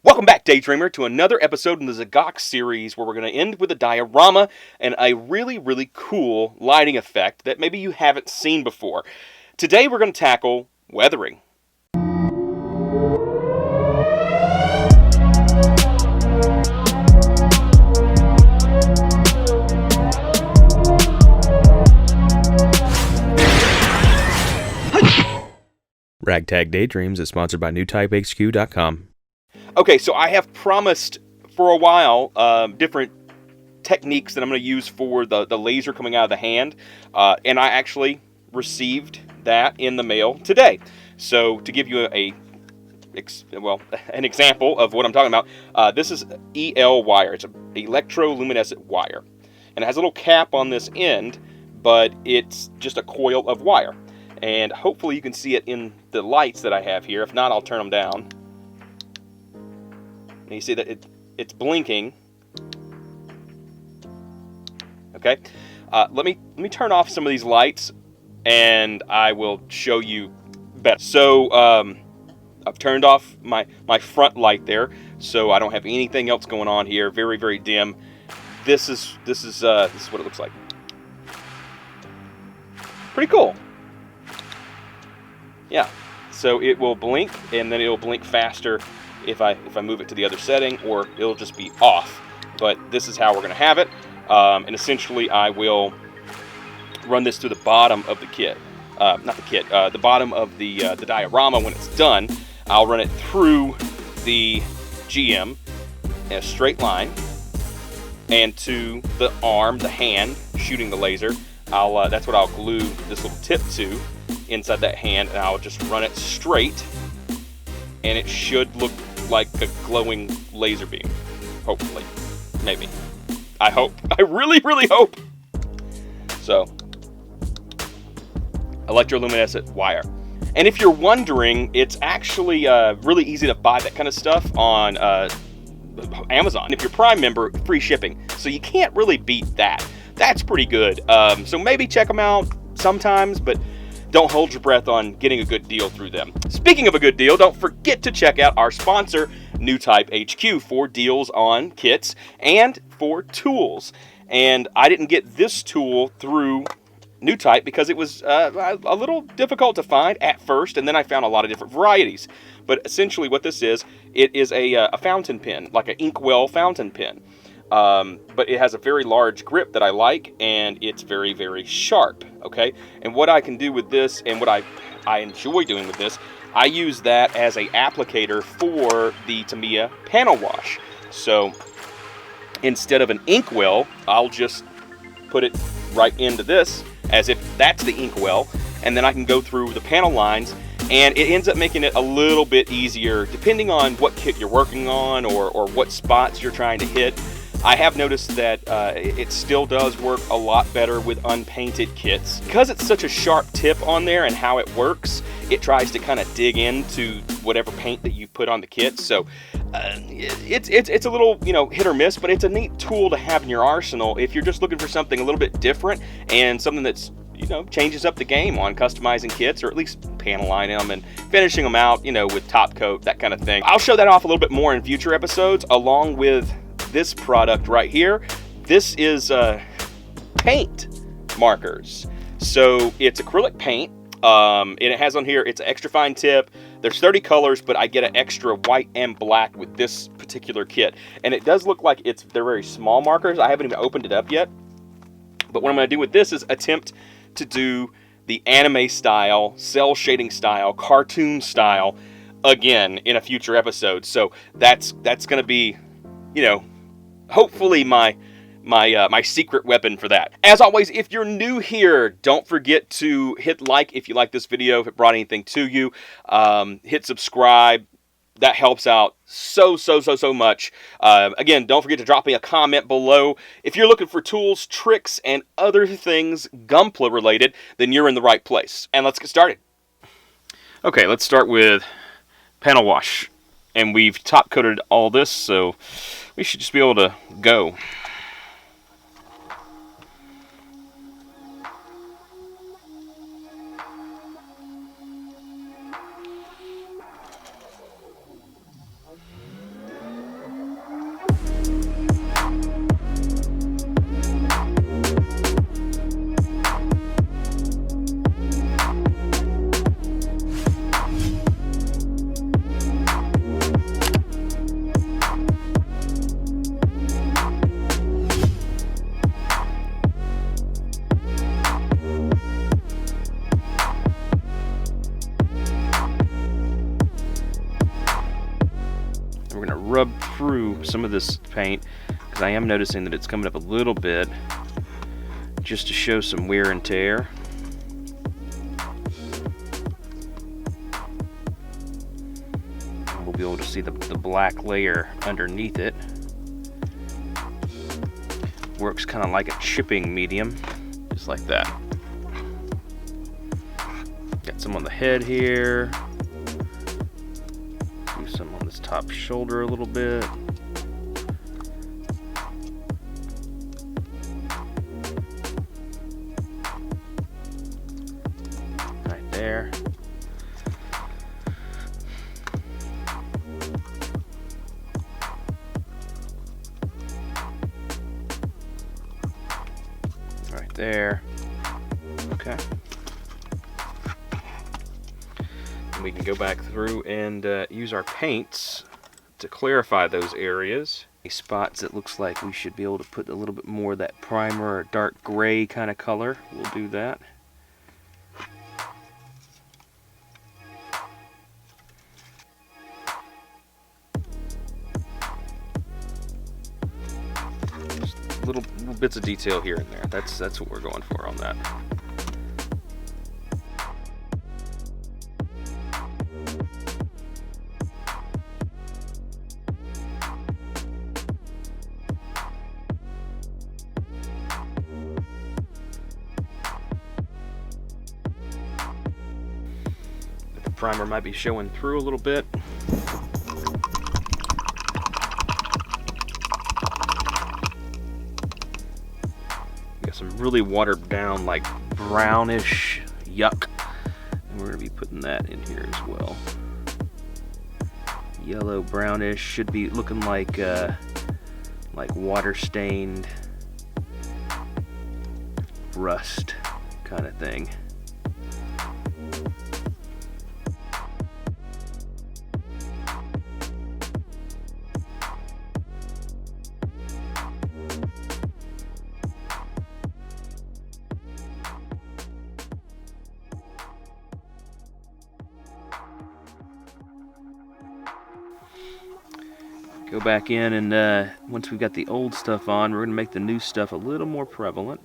Welcome back, Daydreamer, to another episode in the Zagok series where we're going to end with a diorama and a really, really cool lighting effect that maybe you haven't seen before. Today we're going to tackle weathering. Ragtag Daydreams is sponsored by NewTypeHQ.com. Okay, so I have promised for a while different techniques that I'm going to use for the laser coming out of the hand, and I actually received that in the mail today. So to give you an example of what I'm talking about, this is EL wire. It's an electroluminescent wire, and it has a little cap on this end, but it's just a coil of wire. And hopefully you can see it in the lights that I have here. If not, I'll turn them down. And you see that it's blinking. Okay, let me turn off some of these lights, and I will show you better. So I've turned off my front light there, so I don't have anything else going on here. Very, very dim. This is what it looks like. Pretty cool. Yeah, so it will blink, and then it'll blink faster if I move it to the other setting, or it'll just be off. But this is how we're going to have it, and essentially I will run this to the bottom of the kit, the bottom of the diorama. When it's done, I'll run it through the GM in a straight line, and to the arm, the hand shooting the laser. That's what I'll glue this little tip to inside that hand, and I'll just run it straight, and it should look like a glowing laser beam. Hopefully. Maybe. I hope. I really, really hope. So, electroluminescent wire. And if you're wondering, it's actually really easy to buy that kind of stuff on Amazon. If you're Prime member, free shipping. So you can't really beat that. That's pretty good. So maybe check them out sometimes, but don't hold your breath on getting a good deal through them. Speaking of a good deal, don't forget to check out our sponsor, NewTypeHQ, for deals on kits and for tools. And I didn't get this tool through NewType because it was a little difficult to find at first, and then I found a lot of different varieties. But essentially what this is, it is a fountain pen, like an inkwell fountain pen. But it has a very large grip that I like, and it's very, very sharp, okay? And what I can do with this, and what I enjoy doing with this, I use that as a applicator for the Tamiya panel wash. So instead of an inkwell, I'll just put it right into this as if that's the inkwell, and then I can go through the panel lines, and it ends up making it a little bit easier depending on what kit you're working on or what spots you're trying to hit. I have noticed that it still does work a lot better with unpainted kits. Because it's such a sharp tip on there and how it works, it tries to kind of dig into whatever paint that you put on the kit. So it's a little, hit or miss, but it's a neat tool to have in your arsenal if you're just looking for something a little bit different and something that's, changes up the game on customizing kits, or at least paneling them and finishing them out, with top coat, that kind of thing. I'll show that off a little bit more in future episodes, along with this product right here. This is paint markers. So it's acrylic paint, and it has on here, it's an extra fine tip. There's 30 colors, but I get an extra white and black with this particular kit. And it does look like they're very small markers. I haven't even opened it up yet. But what I'm going to do with this is attempt to do the anime style, cell shading style, cartoon style again in a future episode. So that's going to be, hopefully my secret weapon for that. As always, if you're new here, don't forget to hit like if you like this video, if it brought anything to you. Hit subscribe. That helps out so much. Again, don't forget to drop me a comment below. If you're looking for tools, tricks, and other things Gunpla related, then you're in the right place. And let's get started. Okay, let's start with panel wash. And we've top coated all this, so we should just be able to go. we're going to rub through some of this paint because I am noticing that it's coming up a little bit, just to show some wear and tear. And we'll be able to see the black layer underneath it. Works kind of like a chipping medium, just like that. Got some on the head here. Do some on this top shoulder a little bit. Right there. Right there. Okay. And we can go back through and use our paints to clarify those areas. Any spots that looks like we should be able to put a little bit more of that primer or dark gray kind of color, we'll do that. Little bits of detail here and there. That's what we're going for on that. The primer might be showing through a little bit. Some really watered down, like brownish yuck, and we're going to be putting that in here as well. Yellow brownish, should be looking like water stained rust kind of thing. Go back in, and once we've got the old stuff on, we're going to make the new stuff a little more prevalent.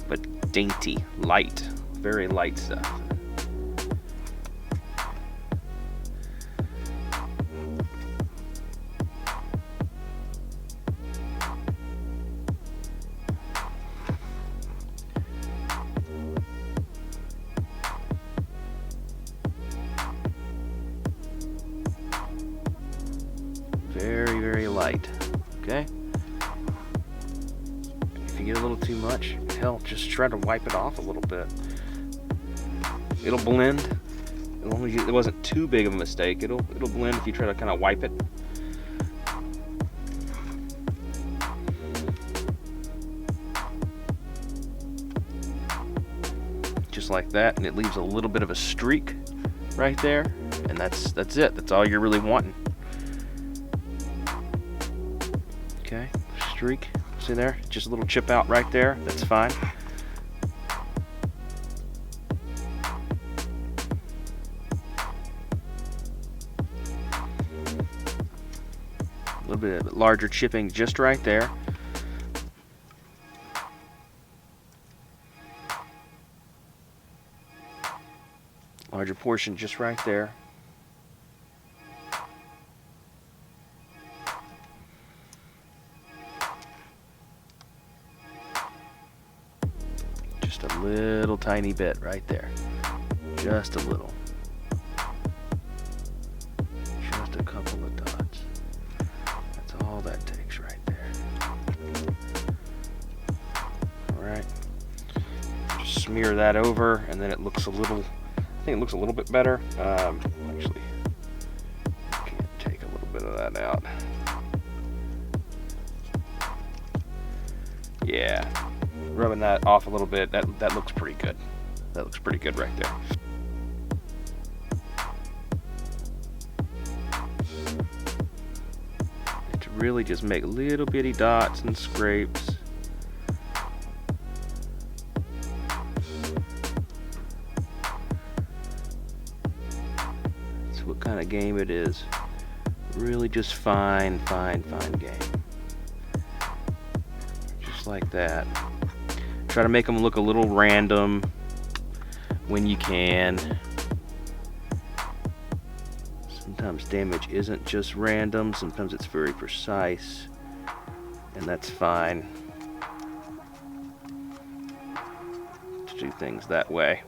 But dainty, light, very light stuff. Very, very light. Okay? If you get a little too much, hell, just try to wipe it off a little bit. It'll blend. As long as it wasn't too big of a mistake, it'll blend if you try to kind of wipe it. Just like that, and it leaves a little bit of a streak right there, and that's it. That's all you're really wanting. Okay, streak, see there? Just a little chip out right there, that's fine. A little bit of larger chipping just right there. Larger portion just right there. Just a little tiny bit right there. Just a little. Just a couple of dots. That's all that takes right there. Alright. Just smear that over, and then it looks a little, I think it looks a little bit better. Actually, can't take a little bit of that out. Yeah, rubbing that off a little bit, that looks pretty good. That looks pretty good right there. really just make little bitty dots and scrapes. That's what kind of game it is. Really just fine game. Just like that. Try to make them look a little random when you can. Sometimes damage isn't just random, sometimes it's very precise, and that's fine to do things that way.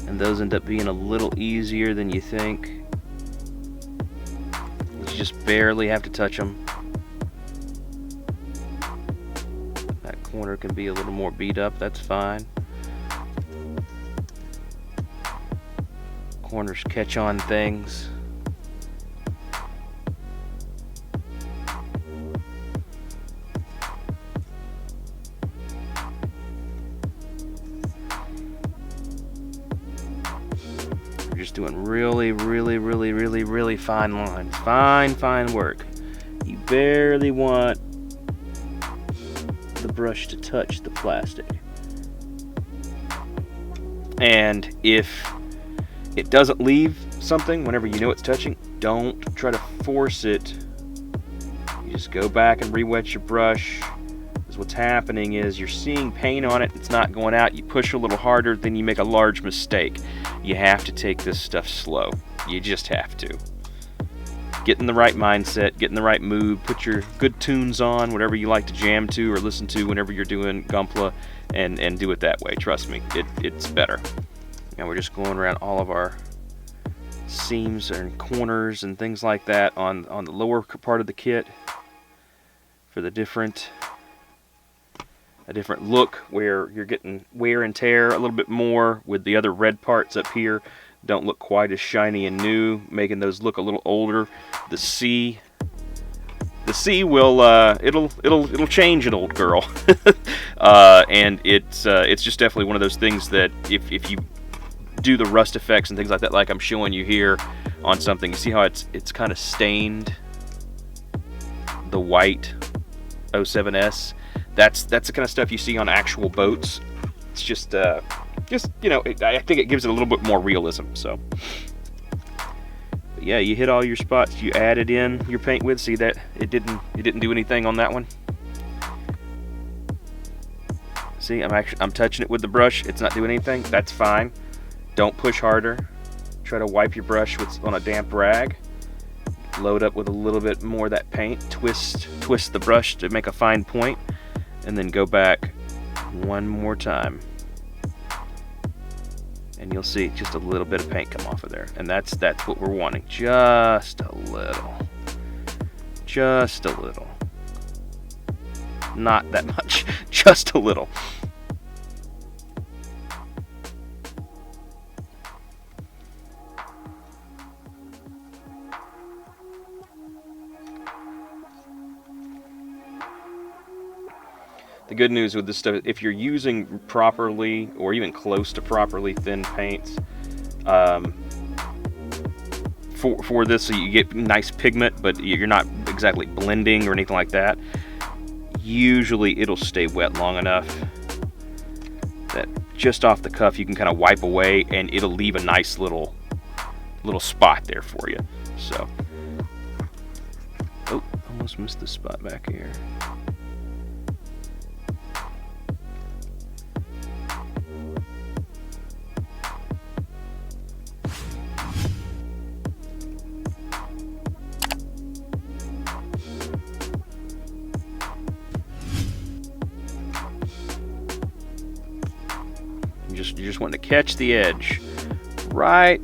And those end up being a little easier than you think. You just barely have to touch them. That corner can be a little more beat up, that's fine. Corners catch on things. We're just doing really fine lines. Fine work. You barely want the brush to touch the plastic. And if it doesn't leave something whenever you know it's touching, don't try to force it. You just go back and re-wet your brush. Because what's happening is you're seeing paint on it, it's not going out. You push a little harder, then you make a large mistake. You have to take this stuff slow. You just have to. Get in the right mindset, get in the right mood, put your good tunes on, whatever you like to jam to or listen to whenever you're doing Gunpla, and do it that way. Trust me, it's better. And we're just going around all of our seams and corners and things like that on the lower part of the kit for the a different look where you're getting wear and tear a little bit more with the other red parts up here. Don't look quite as shiny and new, making those look a little older. The C will it'll change an old girl, and it's just definitely one of those things that if you do the rust effects and things like that, like I'm showing you here on something, you see how it's kind of stained, the white 07S. That's the kind of stuff you see on actual boats. It's just you know, I think it gives it a little bit more realism. So, but yeah, you hit all your spots you added in your paint with. See that it didn't do anything on that one. See, I'm touching it with the brush. It's not doing anything. That's fine. Don't push harder. Try to wipe your brush on a damp rag. Load up with a little bit more of that paint. Twist the brush to make a fine point, and then go back one more time. And you'll see just a little bit of paint come off of there. And that's what we're wanting. Just a little. Just a little. Not that much. Just a little. The good news with this stuff, if you're using properly or even close to properly thin paints, for this, so you get nice pigment, but you're not exactly blending or anything like that, usually it'll stay wet long enough that just off the cuff you can kind of wipe away and it'll leave a nice little spot there for you. So, oh, almost missed the spot back here. You're just wanting to catch the edge right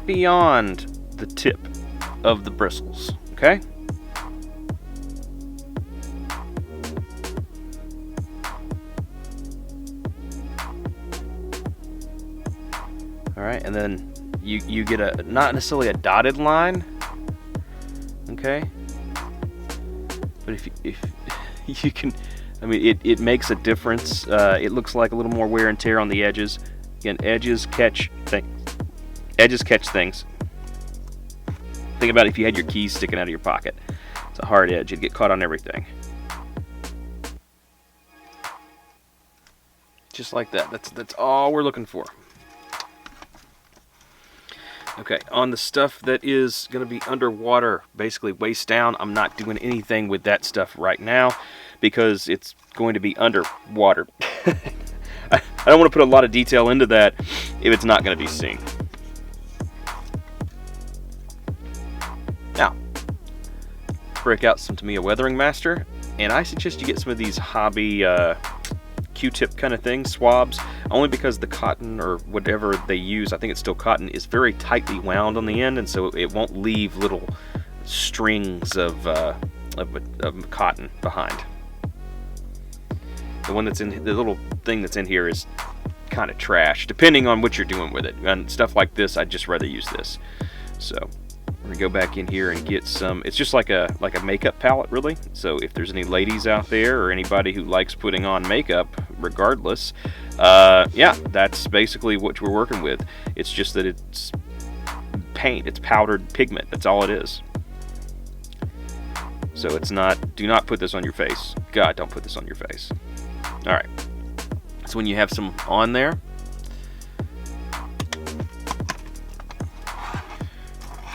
beyond the tip of the bristles, okay? All right, and then you get not necessarily a dotted line, okay? But if you can, I mean, it makes a difference. It looks like a little more wear and tear on the edges. Again, edges catch things. Edges catch things. Think about if you had your keys sticking out of your pocket. It's a hard edge. It'd get caught on everything. Just like that. That's all we're looking for. Okay, on the stuff that is going to be underwater, basically waist down, I'm not doing anything with that stuff right now because it's going to be underwater. I don't want to put a lot of detail into that if it's not going to be seen. Now, break out some Tamiya Weathering Master, and I suggest you get some of these hobby Q-tip kind of things, swabs, only because the cotton or whatever they use, I think it's still cotton, is very tightly wound on the end, and so it won't leave little strings of cotton behind. The one that's in the little thing that's in here is kind of trash, depending on what you're doing with it. And stuff like this, I'd just rather use this. So we're gonna go back in here and get some. It's just like a makeup palette, really. So if there's any ladies out there or anybody who likes putting on makeup, regardless, yeah, that's basically what we're working with. It's just that it's paint. It's powdered pigment. That's all it is. So it's not. Do not put this on your face. God, don't put this on your face. All right. So when you have some on there,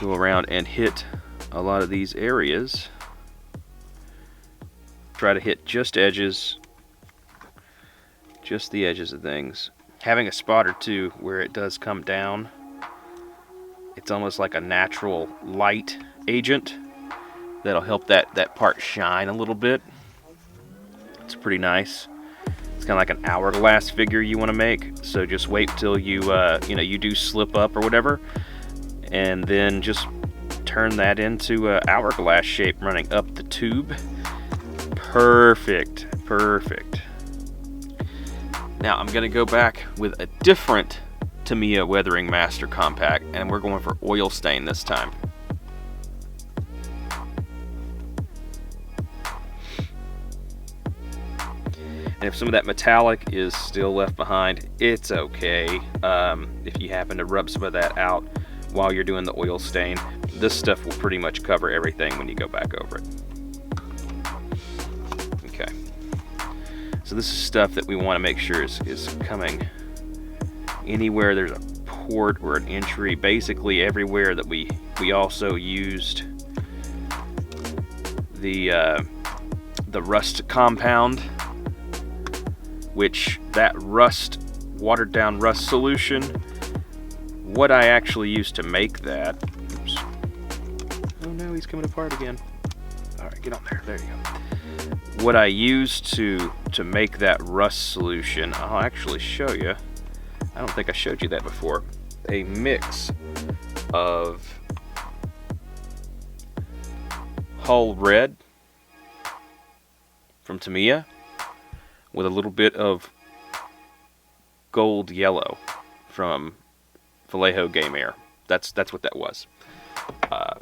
go around and hit a lot of these areas. Try to hit just edges, just the edges of things. Having a spot or two where it does come down, it's almost like a natural light agent that'll help that part shine a little bit. It's pretty nice. It's kind of like an hourglass figure you want to make, so just wait till you you do slip up or whatever, and then just turn that into an hourglass shape running up the tube. Perfect, perfect. Now I'm going to go back with a different Tamiya Weathering Master Compact, and we're going for oil stain this time. And if some of that metallic is still left behind, it's okay. If you happen to rub some of that out while you're doing the oil stain, this stuff will pretty much cover everything when you go back over it. Okay. So this is stuff that we want to make sure is coming anywhere there's a port or an entry, basically everywhere that we also used the rust compound, which that rust, watered down rust solution, what I actually used to make that, oops. Oh no, he's coming apart again. All right, get on there, there you go. What I used to make that rust solution, I'll actually show you. I don't think I showed you that before. A mix of Hull Red from Tamiya with a little bit of gold yellow from Vallejo Game Air. That's what that was.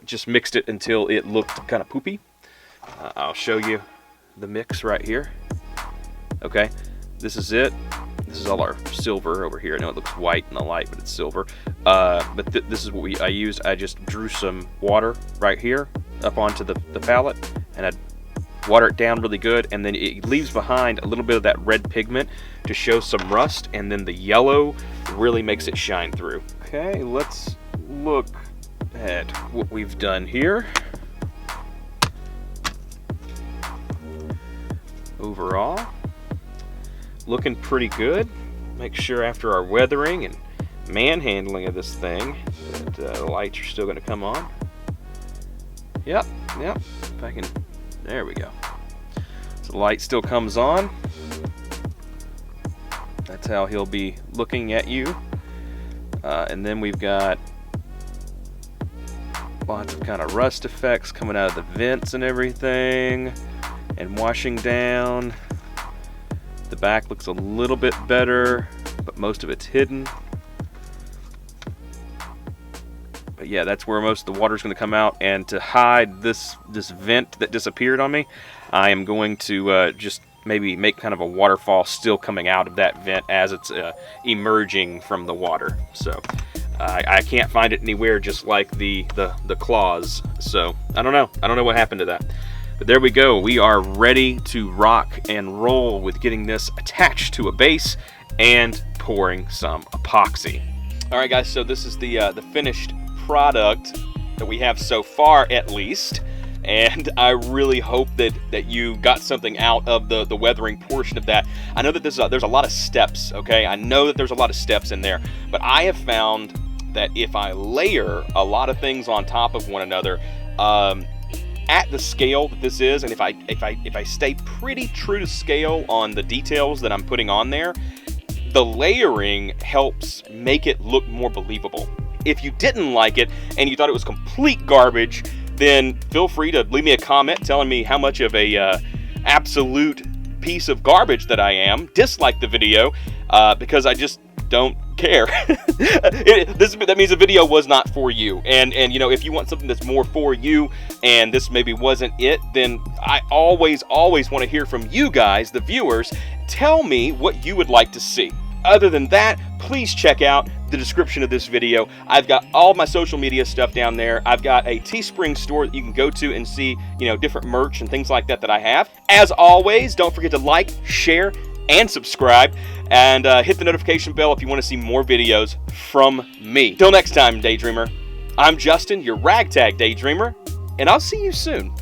Just mixed it until it looked kind of poopy. I'll show you the mix right here. Okay, this is it. This is all our silver over here. I know it looks white in the light, but it's silver. But this is what I used. I just drew some water right here up onto the palette, and I water it down really good, and then it leaves behind a little bit of that red pigment to show some rust, and then the yellow really makes it shine through. Okay, let's look at what we've done here. Overall, looking pretty good. Make sure after our weathering and manhandling of this thing that the lights are still going to come on. Yep, if I can. There we go. So the light still comes on. That's how he'll be looking at you. And then we've got lots of kind of rust effects coming out of the vents and everything, and washing down. The back looks a little bit better, but most of it's hidden. But yeah, that's where most of the water is going to come out. And to hide this vent that disappeared on me, I am going to just maybe make kind of a waterfall still coming out of that vent as it's emerging from the water. So I can't find it anywhere, just like the claws. So I don't know what happened to that. But there we go. We are ready to rock and roll with getting this attached to a base and pouring some epoxy. All right, guys. So this is the finished product that we have so far, at least. And I really hope that you got something out of the weathering portion of that. I know that there's a lot of steps. Okay, I know that there's a lot of steps in there, but I have found that if I layer a lot of things on top of one another, at the scale that this is, and if I stay pretty true to scale on the details that I'm putting on there, the layering helps make it look more believable. If you didn't like it and you thought it was complete garbage, then feel free to leave me a comment telling me how much of a absolute piece of garbage that I am. Dislike the video because I just don't care. That means the video was not for you. And you know, if you want something that's more for you and this maybe wasn't it, then I always want to hear from you guys, the viewers. Tell me what you would like to see. Other than that, please check out the description of this video. I've got all my social media stuff down there. I've got a Teespring store that you can go to and see, you know, different merch and things like that I have. As always, don't forget to like, share, and subscribe, and hit the notification bell if you want to see more videos from me. Till next time, Daydreamer, I'm Justin, your Ragtag Daydreamer, and I'll see you soon.